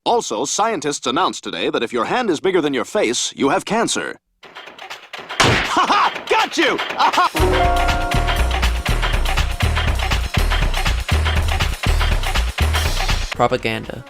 Also, scientists announced today that if your hand is bigger than your face, you have cancer. Ha ha! Got you! Aha! Propaganda.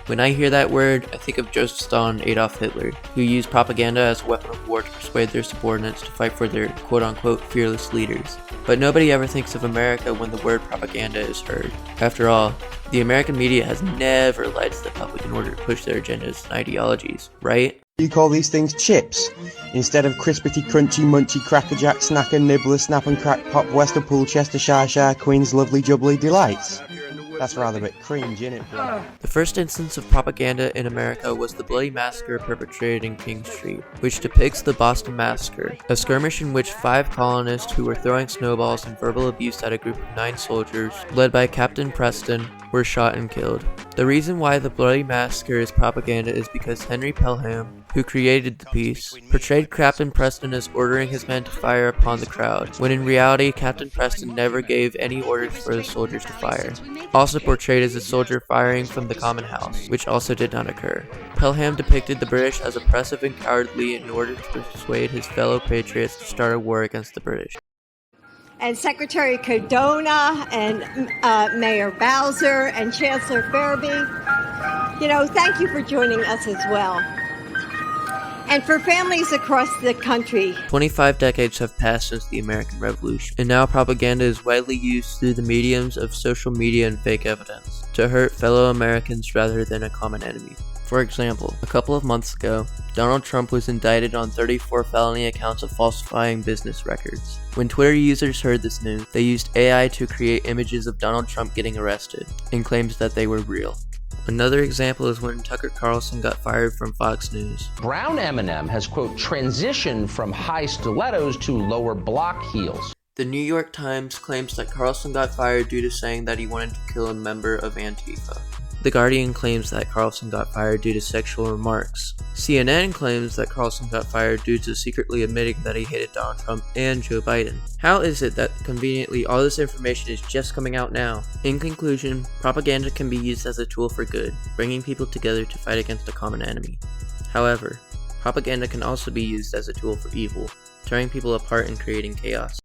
When I hear that word, I think of Joseph Stalin and Adolf Hitler, who used propaganda as a weapon of war to persuade their subordinates to fight for their quote-unquote fearless leaders. But nobody ever thinks of America when the word propaganda is heard. After all, the American media has never lied to the public in order to push their agendas and ideologies, right? You call these things chips instead of crispity, crunchy, munchy, crackerjack, snacker, nibbler, snap and crack, pop, Wester, Pool, Chester, Shire, Queen's lovely, jubbly delights. That's rather a bit cringe, innit? The first instance of propaganda in America was the bloody massacre perpetrated in King Street, which depicts the Boston Massacre, a skirmish in which 5 colonists who were throwing snowballs and verbal abuse at a group of 9 soldiers, led by Captain Preston, were shot and killed. The reason why the bloody massacre is propaganda is because Henry Pelham, who created the piece, portrayed Captain Preston as ordering his men to fire upon the crowd, when in reality Captain Preston never gave any orders for the soldiers to fire. Also portrayed as a soldier firing from the common house, which also did not occur. Pelham depicted the British as oppressive and cowardly in order to persuade his fellow patriots to start a war against the British. And Secretary Cardona and Mayor Bowser and Chancellor Fairby, thank you for joining us as well. And for families across the country. 25 decades have passed since the American Revolution, and now propaganda is widely used through the mediums of social media and fake evidence to hurt fellow Americans rather than a common enemy. For example, a couple of months ago, Donald Trump was indicted on 34 felony accounts of falsifying business records. When Twitter users heard this news, they used AI to create images of Donald Trump getting arrested, and claimed that they were real. Another example is when Tucker Carlson got fired from Fox News. Brown M&M has, quote, transitioned from high stilettos to lower block heels. The New York Times claims that Carlson got fired due to saying that he wanted to kill a member of Antifa. The Guardian claims that Carlson got fired due to sexual remarks. CNN claims that Carlson got fired due to secretly admitting that he hated Donald Trump and Joe Biden. How is it that conveniently all this information is just coming out now? In conclusion, propaganda can be used as a tool for good, bringing people together to fight against a common enemy. However, propaganda can also be used as a tool for evil, tearing people apart and creating chaos.